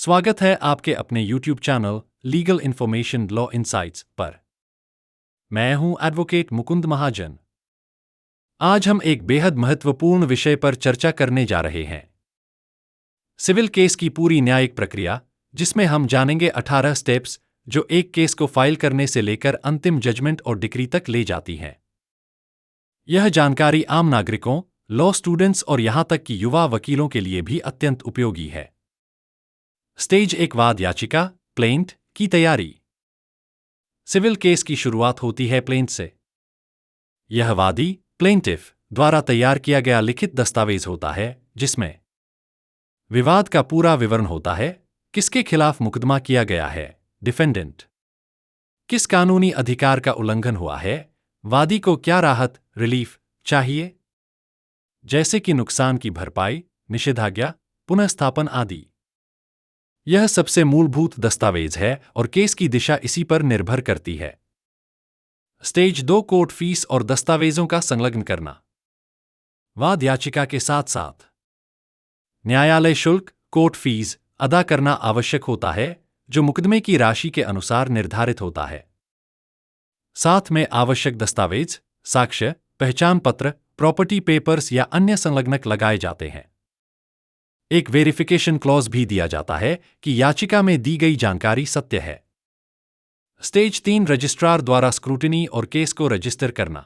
स्वागत है आपके अपने YouTube channel legal information law insights पर। मैं हूं एडवोकेट मुकुंद महाजन। आज हम एक बेहद महत्वपूर्ण विषय पर चर्चा करने जा रहे हैं, सिविल केस की पूरी न्यायिक प्रक्रिया, जिसमें हम जानेंगे 18 स्टेप्स जो एक केस को फाइल करने से लेकर अंतिम जजमेंट और डिक्री तक ले जाती हैं। यह जानकारी आम नागरिकों, लॉ स्टूडेंट्स और यहां तक कि युवा वकीलों के लिए भी अत्यंत उपयोगी है। स्टेज 1 वाद याचिका प्लेंट की तैयारी। सिविल केस की शुरुआत होती है प्लेंट से। यह वादी प्लेंटिफ द्वारा तैयार किया गया लिखित दस्तावेज होता है जिसमें विवाद का पूरा विवरण होता है, किसके खिलाफ मुकदमा किया गया है डिफेंडेंट, किस कानूनी अधिकार का उल्लंघन हुआ है, वादी को क्या राहत रिलीफ चाहिए, जैसे कि नुकसान की भरपाई, निषेधाज्ञा, पुनर्स्थापन आदि। यह सबसे मूलभूत दस्तावेज है और केस की दिशा इसी पर निर्भर करती है। स्टेज 2 कोर्ट फीस और दस्तावेजों का संलग्न करना। वाद याचिका के साथ साथ न्यायालय शुल्क कोर्ट फीस अदा करना आवश्यक होता है, जो मुकदमे की राशि के अनुसार निर्धारित होता है। साथ में आवश्यक दस्तावेज, साक्ष्य, पहचान पत्र, प्रॉपर्टी पेपर्स या अन्य संलग्नक लगाए जाते हैं। एक वेरिफिकेशन क्लॉज भी दिया जाता है कि याचिका में दी गई जानकारी सत्य है। स्टेज 3 रजिस्ट्रार द्वारा स्क्रूटिनी और केस को रजिस्टर करना।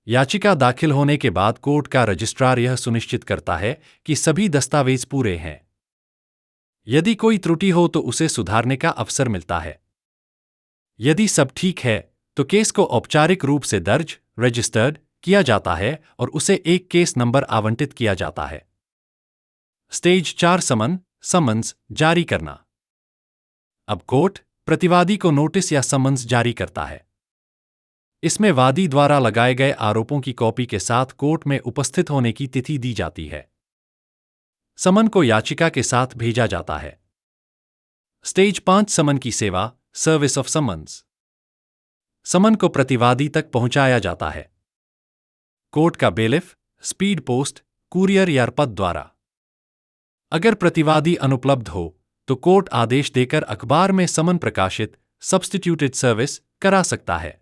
याचिका दाखिल होने के बाद कोर्ट का रजिस्ट्रार यह सुनिश्चित करता है कि सभी दस्तावेज पूरे हैं। यदि कोई त्रुटि हो तो उसे सुधारने का अवसर मिलता है। यदि सब ठीक है तो केस को औपचारिक रूप से दर्ज रजिस्टर्ड किया जाता है और उसे एक केस नंबर आवंटित किया जाता है। स्टेज 4 समन्स जारी करना। अब कोर्ट प्रतिवादी को नोटिस या समन्स जारी करता है। इसमें वादी द्वारा लगाए गए आरोपों की कॉपी के साथ कोर्ट में उपस्थित होने की तिथि दी जाती है। समन को याचिका के साथ भेजा जाता है। स्टेज 5 समन की सेवा सर्विस ऑफ समन्स। समन को प्रतिवादी तक पहुंचाया जाता है। कोर्ट का बेलिफ, स्पीड पोस्ट, कुरियर या पद द्वारा। अगर प्रतिवादी अनुपलब्ध हो तो कोर्ट आदेश देकर अखबार में समन प्रकाशित सब्स्टिट्यूटेड सर्विस करा सकता है।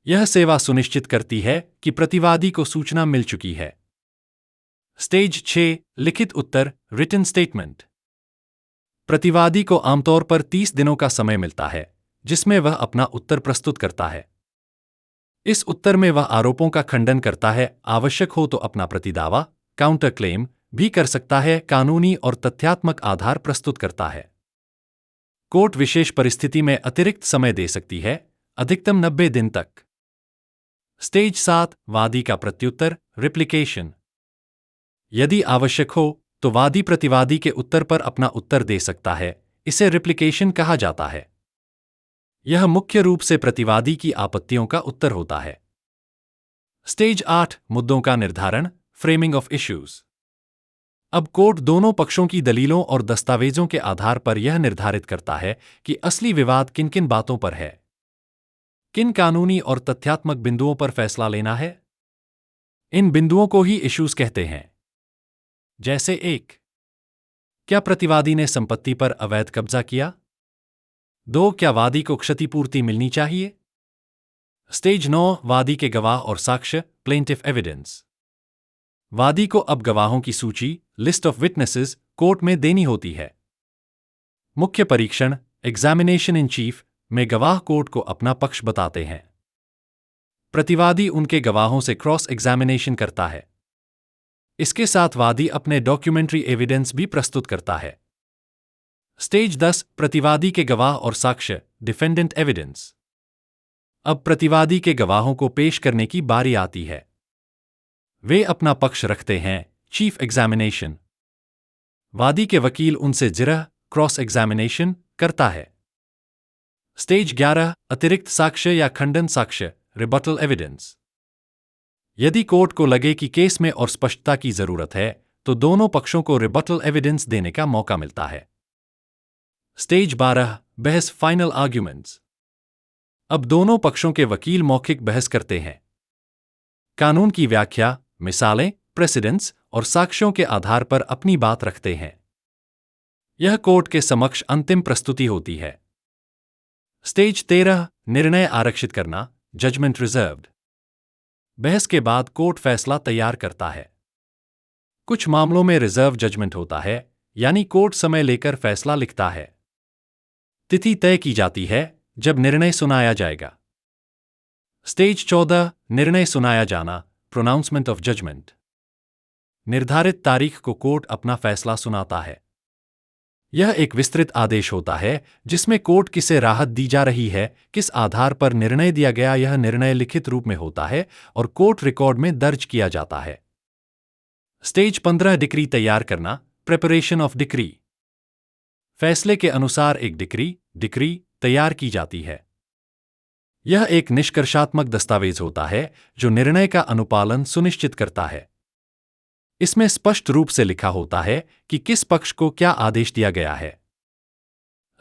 यह सेवा सुनिश्चित करती है कि प्रतिवादी को सूचना मिल चुकी है। स्टेज 6 लिखित उत्तर रिटन स्टेटमेंट। प्रतिवादी को आमतौर पर 30 दिनों का समय मिलता है, जिसमें वह अपना उत्तर प्रस्तुत करता है। इस उत्तर में वह आरोपों का खंडन करता है, आवश्यक हो तो अपना प्रतिदावा काउंटर क्लेम भी कर सकता है, कानूनी और तथ्यात्मक आधार प्रस्तुत करता है। कोर्ट विशेष परिस्थिति में अतिरिक्त समय दे सकती है, अधिकतम 90 दिन तक। स्टेज 7 वादी का प्रत्युत्तर रिप्लिकेशन। यदि आवश्यक हो तो वादी प्रतिवादी के उत्तर पर अपना उत्तर दे सकता है, इसे रिप्लिकेशन कहा जाता है। यह मुख्य रूप से प्रतिवादी की आपत्तियों का उत्तर होता है। स्टेज 8 मुद्दों का निर्धारण फ्रेमिंग ऑफ इश्यूज। अब कोर्ट दोनों पक्षों की दलीलों और दस्तावेजों के आधार पर यह निर्धारित करता है कि असली विवाद किन किन बातों पर है, किन कानूनी और तथ्यात्मक बिंदुओं पर फैसला लेना है। इन बिंदुओं को ही इश्यूज कहते हैं। जैसे 1, क्या प्रतिवादी ने संपत्ति पर अवैध कब्जा किया? 2, क्या वादी को क्षतिपूर्ति मिलनी चाहिए? स्टेज 9 वादी के गवाह और साक्ष्य प्लेंटिफ एविडेंस। वादी को अब गवाहों की सूची लिस्ट ऑफ विटनेसेस कोर्ट में देनी होती है। मुख्य परीक्षण एग्जामिनेशन इन चीफ में गवाह कोर्ट को अपना पक्ष बताते हैं। प्रतिवादी उनके गवाहों से क्रॉस एग्जामिनेशन करता है। इसके साथ वादी अपने डॉक्यूमेंट्री एविडेंस भी प्रस्तुत करता है। स्टेज 10 प्रतिवादी के गवाह और साक्ष्य डिफेंडेंट एविडेंस। अब प्रतिवादी के गवाहों को पेश करने की बारी आती है। वे अपना पक्ष रखते हैं चीफ एग्जामिनेशन। वादी के वकील उनसे जिरह क्रॉस एग्जामिनेशन करता है। स्टेज 11 अतिरिक्त साक्ष्य या खंडन साक्ष्य रिबटल एविडेंस। यदि कोर्ट को लगे कि केस में और स्पष्टता की जरूरत है तो दोनों पक्षों को रिबटल एविडेंस देने का मौका मिलता है। स्टेज 12 बहस फाइनल आर्ग्यूमेंट्स। अब दोनों पक्षों के वकील मौखिक बहस करते हैं। कानून की व्याख्या, मिसालें, प्रेसिडेंट्स और साक्ष्यों के आधार पर अपनी बात रखते हैं। यह कोर्ट के समक्ष अंतिम प्रस्तुति होती है। स्टेज 13 निर्णय आरक्षित करना, जजमेंट रिजर्व्ड। बहस के बाद कोर्ट फैसला तैयार करता है। कुछ मामलों में रिजर्व जजमेंट होता है, यानी कोर्ट समय लेकर फैसला लिखता है। तिथि तय की जाती है जब निर्णय सुनाया जाएगा। स्टेज 14 निर्णय सुनाया जाना, प्रोनाउंसमेंट ऑफ जजमेंट। निर्धारित तारीख को कोर्ट अपना फैसला सुनाता है। यह एक विस्तृत आदेश होता है जिसमें कोर्ट किसे राहत दी जा रही है, किस आधार पर निर्णय दिया गया। यह निर्णय लिखित रूप में होता है और कोर्ट रिकॉर्ड में दर्ज किया जाता है। स्टेज 15 डिक्री तैयार करना, प्रिपरेशन ऑफ डिक्री। फैसले के अनुसार एक डिक्री तैयार की जाती है। यह एक निष्कर्षात्मक दस्तावेज होता है जो निर्णय का अनुपालन सुनिश्चित करता है। इसमें स्पष्ट रूप से लिखा होता है कि किस पक्ष को क्या आदेश दिया गया है।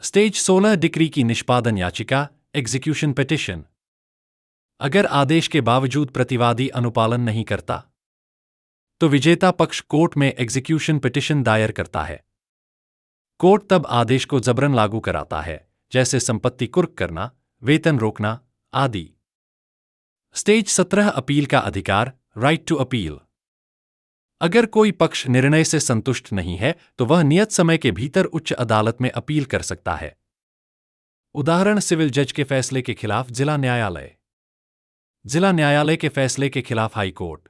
स्टेज 16 डिक्री की निष्पादन याचिका, एग्जीक्यूशन पिटिशन। अगर आदेश के बावजूद प्रतिवादी अनुपालन नहीं करता तो विजेता पक्ष कोर्ट में एग्जीक्यूशन पिटिशन दायर करता है। कोर्ट तब आदेश को जबरन लागू कराता है, जैसे संपत्ति कुर्क करना, वेतन रोकना आदि। स्टेज 17 अपील का अधिकार, राइट टू अपील। अगर कोई पक्ष निर्णय से संतुष्ट नहीं है तो वह नियत समय के भीतर उच्च अदालत में अपील कर सकता है। उदाहरण सिविल जज के फैसले के खिलाफ जिला न्यायालय, जिला न्यायालय के फैसले के खिलाफ हाई कोर्ट,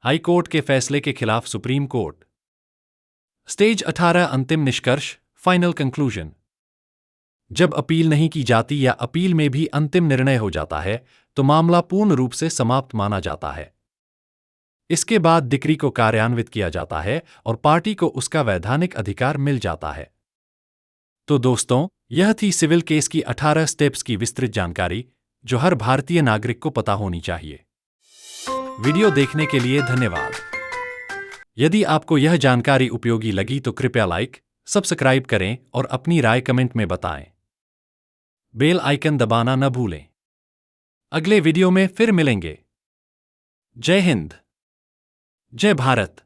हाई कोर्ट के फैसले के खिलाफ सुप्रीम कोर्ट। स्टेज 18 अंतिम निष्कर्ष, फाइनल कंक्लूजन। जब अपील नहीं की जाती या अपील में भी अंतिम निर्णय हो जाता है तो मामला पूर्ण रूप से समाप्त माना जाता है। इसके बाद डिक्री को कार्यान्वित किया जाता है और पार्टी को उसका वैधानिक अधिकार मिल जाता है। तो दोस्तों, यह थी सिविल केस की 18 स्टेप्स की विस्तृत जानकारी जो हर भारतीय नागरिक को पता होनी चाहिए। वीडियो देखने के लिए धन्यवाद। यदि आपको यह जानकारी उपयोगी लगी तो कृपया लाइक, सब्सक्राइब करें और अपनी राय कमेंट में बताएं। बेल आइकन दबाना न भूलें। अगले वीडियो में फिर मिलेंगे। जय हिंद, जय भारत।